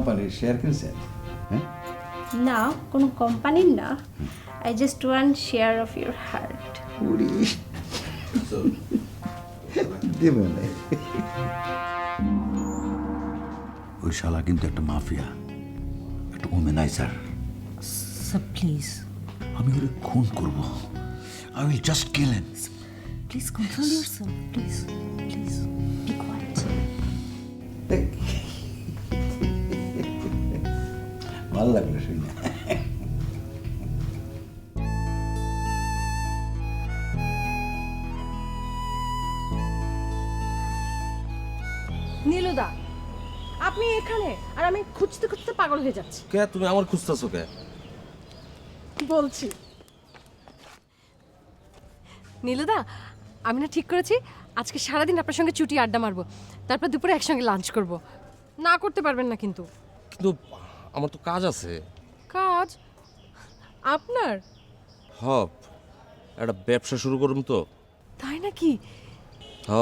কোম্পানির শেয়ার কিনছেন? হ্যাঁ, না কোনো কোম্পানির না, I just one share of your heart. উড়ি দেবে না। ওই শালা কিন্তু একটা মাফিয়া, একটা ওমেনাইজার। স্যার প্লিজ, আমি ওরে খুন করব। I will just kill him. Please control yourself, please please be quiet. ভালো লাগলো শুনে। নীলুদা, আপনি এখানে আর আমি খুঁজতে খুঁজতে পাগল হয়ে যাচ্ছি। কে তুমি আমার খুঁজতেছো কে? বলছি নীলুদা, আমি না ঠিক করেছি আজকে সারাদিন আপনার সঙ্গে চুটি আড্ডা মারবো, তারপর দুপুরে একসঙ্গে লাঞ্চ করব। না করতে পারবেন না কিন্তু। কিন্তু আমার তো কাজ আছে। কাজ আপনার? হ, একটা ব্যবসা শুরু করুম তো। তাই নাকি? হ,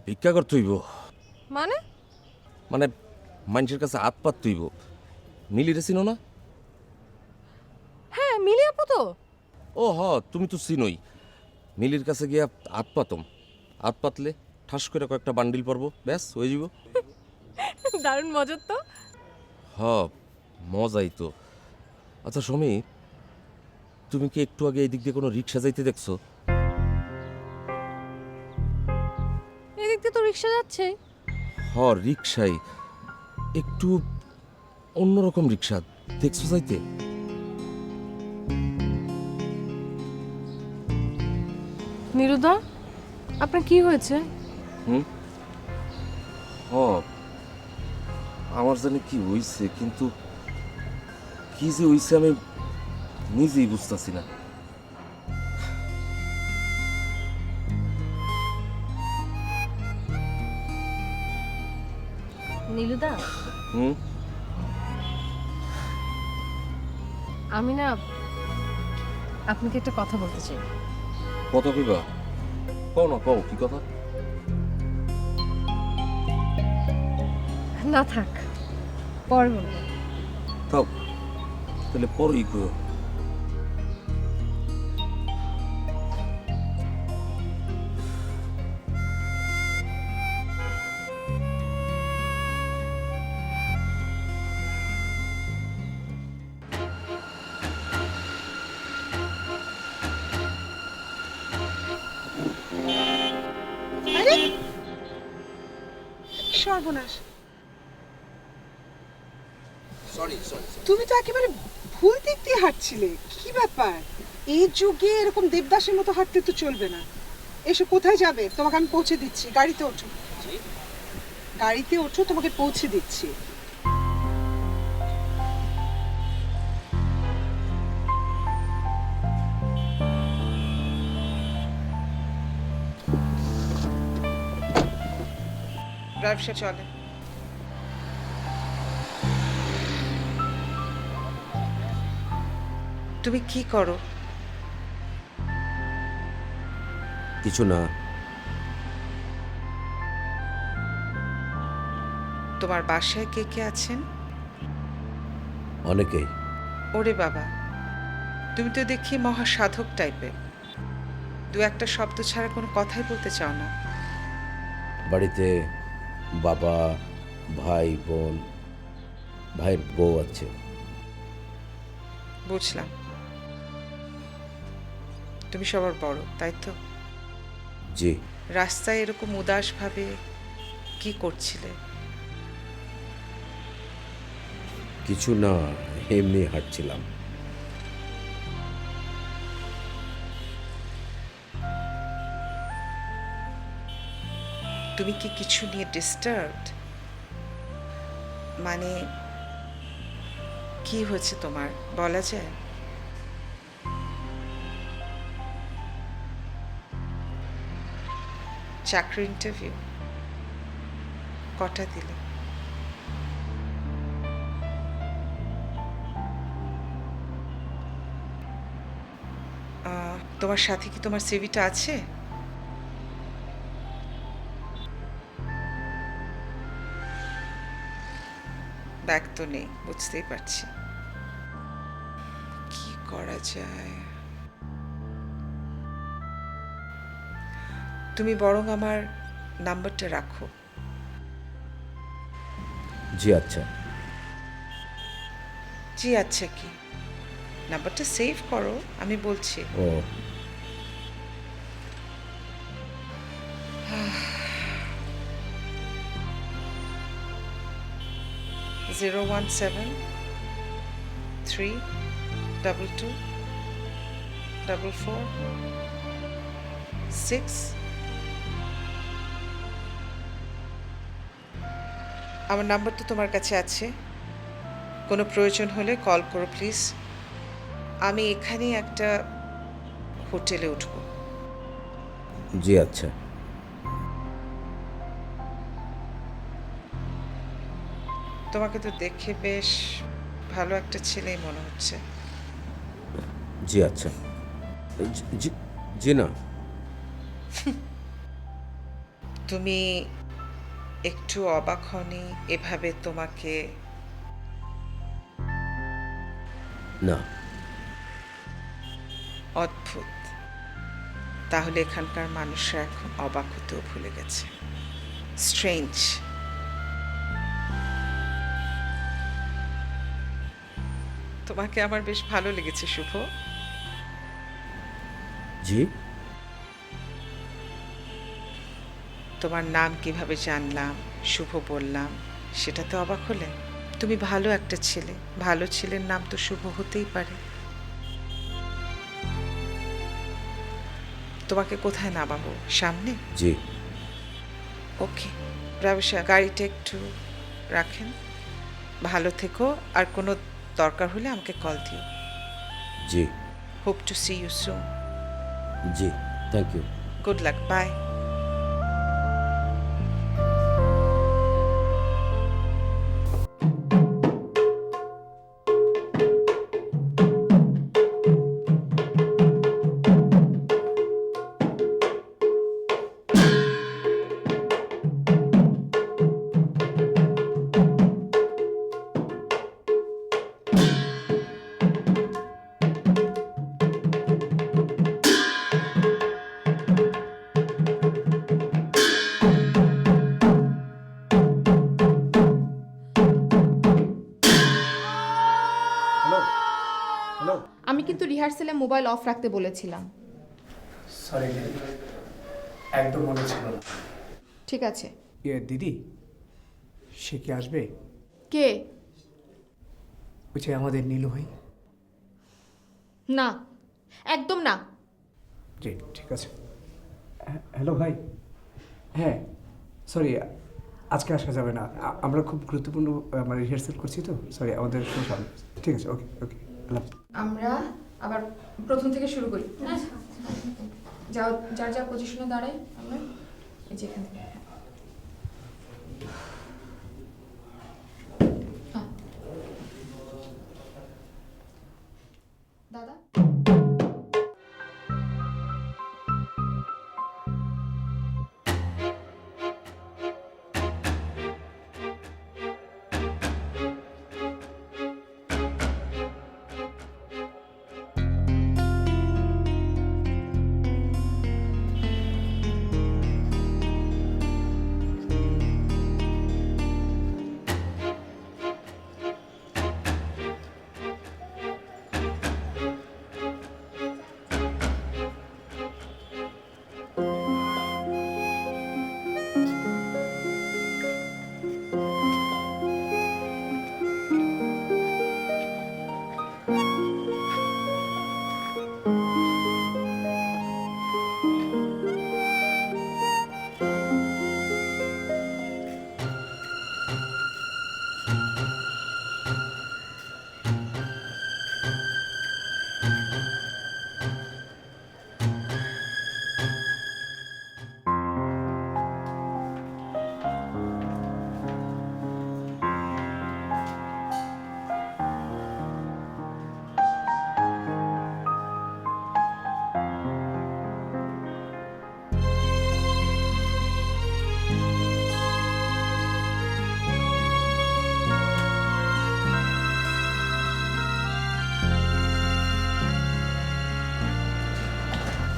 ভিক্ষা করতে হইব। মানে? মানে মানুষের কাছে হাত পাত হইব। মিলিরে চিনো না? হ্যাঁ, মিলি আপু তো। ও হ, তুমি তো চিনোই। মিলির কাছে গিয়া হাত পাতম। হাত পাতলে ঠাস করে কয়েকটা বান্ডিল পরবো, ব্যাস হয়ে যাব। দারুণ মজার তো। হ, মজাই তো। আচ্ছা সমী, তুমি কি একটু আগে এই দিক দিয়ে কোনো রিক্সা যাইতে দেখছো? এদিক দিয়ে তো রিক্সা যাচ্ছে। হ, রিক্সাই, একটু অন্যরকম রিক্সা দেখছো যাইতে? নীলুদা, আপনার কি হয়েছে? হ, আমার জানি কি হইছে, কিন্তু কি যে হইছে আমি নিজেই বুঝতেছি না। নীলুদা, হুম, আমি না আপনাকে একটা কথা বলতে চাই। কত কইবা? কও না, কও কি কথা? না থাক, পরে বলবো। থাক, তাহলে পরেই কইও। সর্বনাশ, তুমি তো একেবারে ভুল দিক দিয়ে হাঁটছিলে। কি ব্যাপার? এই যুগে এরকম দেবদাসের মতো হাঁটতে তো চলবে না। এসো, কোথায় যাবে? তোমাকে আমি পৌঁছে দিচ্ছি। গাড়িতে ওঠো, গাড়িতে ওঠো, তোমাকে পৌঁছে দিচ্ছি। ব্যবসা চলে। তুমি কি করো? কিছু না। তোমার বাসায় কে কে আছেন? অনেকেই। ওরে বাবা, তুমি তো দেখি মহা সাধক টাইপের। দু একটা শব্দ ছাড়া কোনো কথাই বলতে চাও না। বাড়িতে বাবা, ভাই, বোন, ভাইয়ের বউ আছে। বুঝলাম, তুমি সবার বড়, তাই তো? জি। রাস্তায় এরকম উদাস ভাবে কি করছিলে? কিছু না, এমনি হাঁটছিলাম। তুমি কি কিছু নিয়ে ডিস্টার্বড? মানে কি হয়েছে তোমার, বলা যায়? চাকরি ইন্টারভিউ কটা দিলে? তোমার সাথে কি তোমার সিভিটা আছে? ব্যাগ তো নেই, বুঝতেই পারছি। কি করা যায়? তুমি বরং আমার নাম্বারটা রাখো। জি আচ্ছা। জি আচ্ছা কি? নাম্বারটা সেভ করো, আমি বলছি। ও 017-322-4446। আমার নাম্বার তো তোমার কাছে আছে, কোনো প্রয়োজন হলে কল করো প্লিজ। আমি এখানেই একটা হোটেলে উঠব। জি আচ্ছা। তোমাকে তো দেখে বেশ ভালো একটা ছেলেই মনে হচ্ছে। জি আচ্ছা। জি জি না। তুমি একটু অবাক হওনি এভাবে তোমাকে? না। অদ্ভুত। তাহলে এখানকার মানুষরা এখন অবাক হতেও ভুলে গেছে। স্ট্রেঞ্জ। তোমাকে আমার বেশ ভালো লেগেছে শুভ। জি। তোমার নাম কিভাবে জানলাম, শুভ বললাম, সেটাতে অবাক হলে? তুমি ভালো একটা ছেলে, ভালো ছেলের নাম তো শুভ হতেই পারে। তোমাকে কোথায় নামাবো? সামনে? জি। ওকে, ব্যবসা গাড়িটা একটু রাখেন। ভালো থেকো, আর কোনো দরকার হলে আমাকে কল দিও। জি। Hope to see you soon. জি, thank you. Good luck, bye. আমি কিন্তু রিহার্সেলে মোবাইল অফ রাখতে বলেছিলাম। সরি একদম মনে ছিল না। ঠিক আছে। দিদি, সে কি আসবে? কে? ওই যে আমাদের নীলু ভাই। না, একদম না। জি ঠিক আছে। হ্যালো ভাই। হ্যাঁ সরি, আজকে আসা যাবে না, আমরা খুব গুরুত্বপূর্ণ মানে রিহার্সেল করছি তো, সরি আমাদের সমস্যা। ঠিক আছে, ওকে ওকে। আমরা আবার প্রথম থেকে শুরু করি। যাও, যার যার পজিশনে দাঁড়াই আমরা, এই যে এখান থেকে। দাদা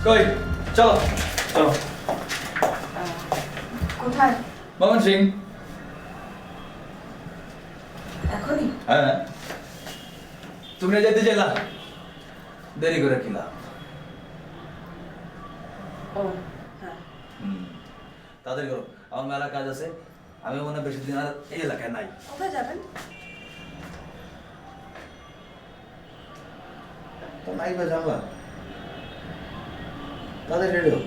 কই চলো চলো কোথায়? মোহন সিং। এখনই? হ্যাঁ তুমি না যেতে চাইলা, দেরি করে কিলা। তাদের করো, আমার মেলা কাজ আছে, আমি মনে হয় বেশি দিন আর এই এলাকায় নাই। কোথায় যাবেন? তো নাই বা জানলা তাদের রেডিও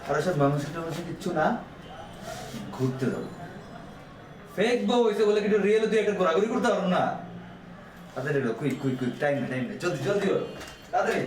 আর সব মানুষের কিচ্ছু না, ঘুরতে যাবো। ফেক বউ হইছে বলে কি রিয়েল তুই একটা ঘোরাঘুরি করতে পারবো না? তাদের radio quick quick quick, time নেই, জলদি জলদি করো, তাড়াতাড়ি।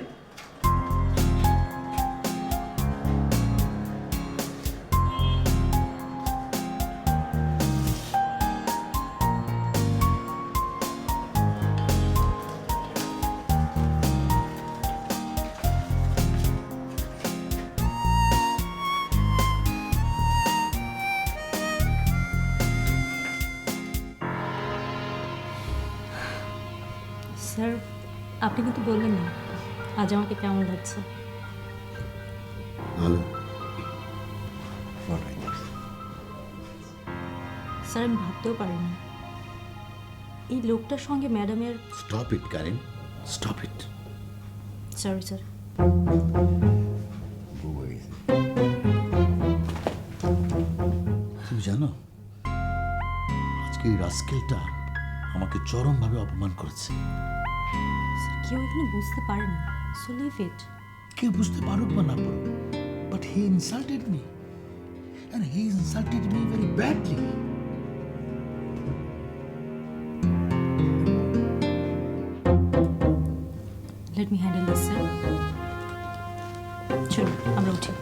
স্যার আপনি কিন্তু বললেন না আজ আমাকে কেমন লাগছে। ভালো। স্যার আমি ভাবতেও পারিনি এই লোকটার সঙ্গে ম্যাডামের। Stop it Karine, stop it. Sorry sir. তুমি জানো আজকে এই রাস্কেলটা আমাকে চরমভাবে অপমান করেছে। স্যার কেউ এখানে বুঝতে পারে না, সো লিভ ইট। কেউ বুঝতে পারুক বা না পারুক, but he insulted me and he insulted me very badly. Let me handle this, sir. চলো আমরা উঠি।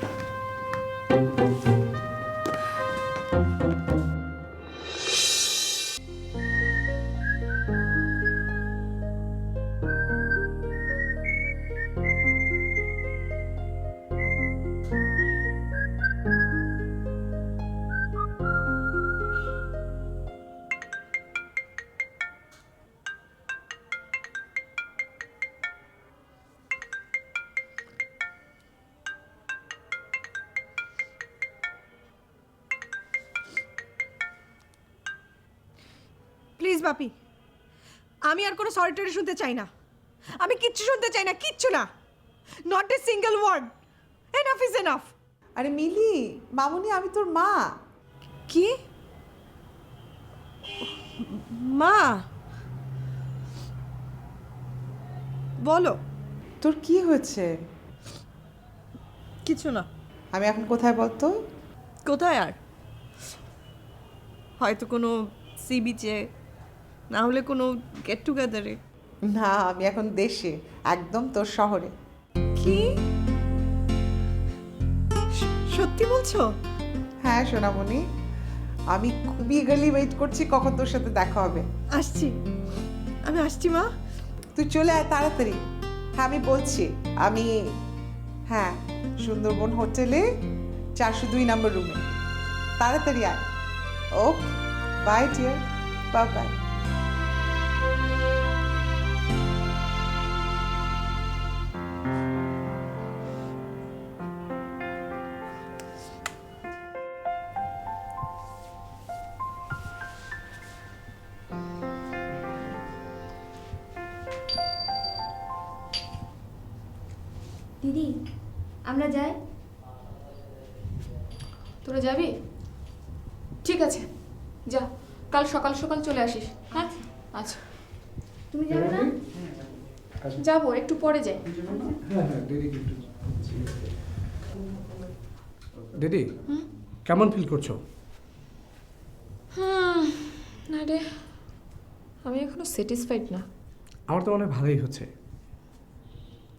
প্লিজ বাপি, আমি আর কোনো সরি টরি শুনতে চাই না। আমি কিচ্ছু শুনতে চাই না, কিচ্ছু না। Not a single word. Enough is enough. আরে মিলি, মামুনি আমি তোর মা। কি মা? বলো তোর কি হয়েছে? কিছু না। আমি এখন কোথায় বলতো? কোথায় আর? হয়তো কোনো সি বিচে, না হলে কোনো গেট টুগেদারে। না, আমি এখন দেশে, একদম তোর শহরে। কি সত্যি বলছো? হ্যাঁ সোনামণি, আমি খুবই ইগারলি ওয়েট করছি কখন তোর সাথে দেখা হবে। আসছি, আমি আসছি মা। তুই চলে আয় তাড়াতাড়ি। হ্যাঁ আমি বলছি, আমি হ্যাঁ সুন্দরবন হোটেলে 402 নম্বর রুমে। তাড়াতাড়ি আয়। ওকে, বাই ডিয়ার, বাই বাই। দিদি আমরা যাই। তোরা যাবি? ঠিক আছে যা, কাল সকাল সকাল চলে আসিস। হ্যাঁ আচ্ছা। তুমি যাবে না? যাবো, একটু পরে যাই। দিদি কেমন ফিল করছো? না রে, আমি এখনো স্যাটিসফাইড না। আমার তো মনে হয় ভালোই হচ্ছে।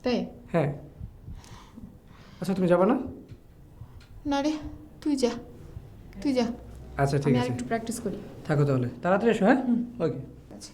তাই? হ্যাঁ। আচ্ছা তুমি যাবে না? না রে, তুই যা, তুই যা, আচ্ছা ঠিক আমি আছে, আরেকটু প্র্যাকটিস করি। থাকো তাহলে, তাড়াতাড়ি এসো। হ্যাঁ, ওকে। আচ্ছা।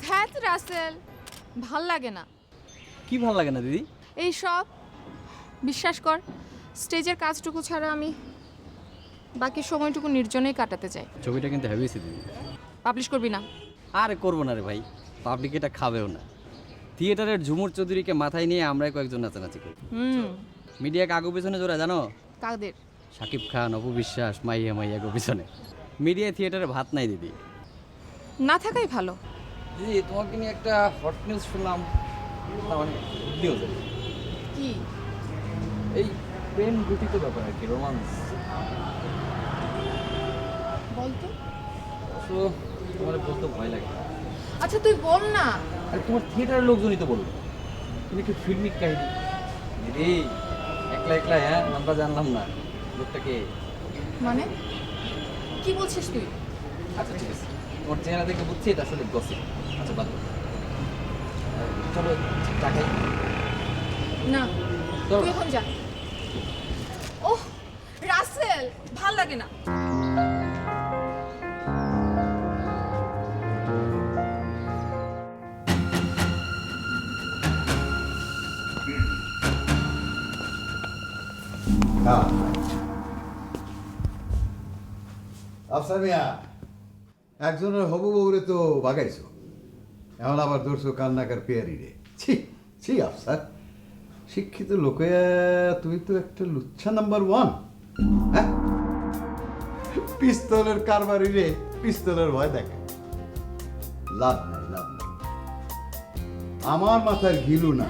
ধ্যাত রাসেল, ভাল লাগে না। কি ভাল লাগে না দিদি? এই সব বিশ্বাস কর, স্টেজের কাজটুকু ছাড়া আমি বাকি সময়টুকু নির্জনেই কাটাতে চাই। ছবিটা কিন্তু হেভিয়েছে দিদি। পাবলিশ করবি না? আরে করবো না রে ভাই, পাবলিক এটা খাবেও না। থিয়েটারের ঝুমুর চৌধুরীকে মাথায় নিয়ে আমরাই কয়েকজন নাচানাচি করি। মিডিয়া কাগো পিছনে জোড়া জানো? কাদের? শাকিব খান, অপু বিশ্বাস, মাইয়া মাইয়া গো পিছনে। মিডিয়ায় থিয়েটারে ভাত নাই দিদি। না থাকাই ভালো। দিদি তোমাকে নিয়ে একটা হট নিউজ শুনলাম, মানে নিউজ কি? এই প্রেম গঠিত ব্যাপার আর কি, রোমান্স। বলতো। তো তোমার বলতে ভয় লাগে। আচ্ছা তুই বল না। আর তোমার থিয়েটারের লোকজনই তো বলবো, তুমি একটু ফিল্মিক কাহিনী। দিদি একলা একলা, হ্যাঁ আমরা জানলাম না লোকটাকে। মানে কি বলছিস তুই? আচ্ছা ঠিক আছে, তোমার চেহারা দেখে বুঝছি এটা আসলে গসিপ। আচ্ছা বাদ দাও। চলো টাকাই না, তুই এখন যা। ওহ রাসেল, ভাল লাগে না। আফসার মিয়া, একজনের হবু বউরে তো বাগাইছো, এখন আবার ধরছো কান্নাকার পেয়ারি রে। ছি ছি আফসার, শিক্ষিত লোকে তুই তো একটা লুচ্ছা নাম্বার 1। হ্যাঁ, পিস্তলের কারবারি রে পিস্তলের ভয় দেখে। লাভ নাই, লাভ নাই। আমার মাথার গিলু না,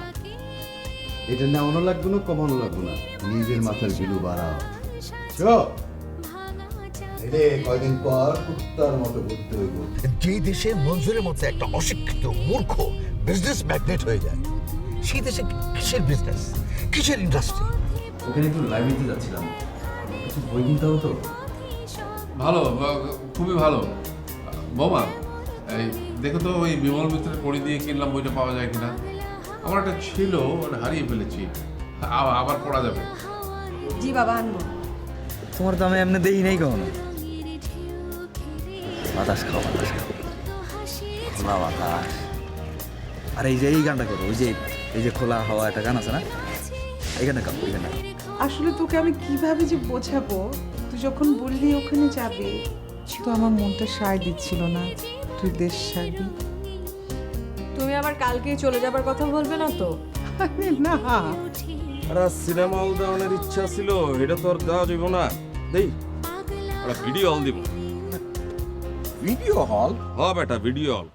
এটা নেওয়ানো লাগবে না, কমানো লাগবে না, নিজের মাথার গিলু বাড়াও। কয়দিন পর কুত্তার মতো ঘুরতে হইব। যে দেশে মঞ্জুরের মতো একটা অশিক্ষিত মূর্খ বিজনেস ম্যাগনেট হয়ে যায়, সেই দেশে কিসের বিজনেস, কিসের ইন্ডাস্ট্রি? ওখানে একটু লাইব্রেরিতে যাচ্ছিলাম, কিছু বই কিনতে হতো। ভালো, খুবই ভালো। বোমা, এই দেখো তো ওই বিমল মিত্রের পড়ি দিয়ে কিনলাম বইটা পাওয়া যায় কিনা। আমার একটা ছিল, মানে হারিয়ে ফেলেছি, আবার পড়া যাবে। জি বাবা, আনবো। তোমার তো আমি এমনি দেই নাই কখনো। বাতাস খাও, বাতাস খাও, খোলা বাতাস। আর এই যে এই গানটা করো, ওই যে এই যে খোলা হাওয়া একটা গান আছে না, এই গানটা গাও, এই গানটা। আসলে তোকে আমি কিভাবে যে বোঝাবো, তুই যখন বললি ওখানে যাবে, তো আমার মনটা সায় দিচ্ছিল না তুই দেশ ছাড়বি। তুমি আবার কালকে চলে যাবার কথা বলবে না তো? আরে না, আরে সিনেমা হল দেওয়ানোর ইচ্ছা ছিল, এটা তো আর দেওয়া যাইব না। দেই ভিডিও হল দিব। ভিডিও হল? হ্যাঁ বেটা, ভিডিও হল।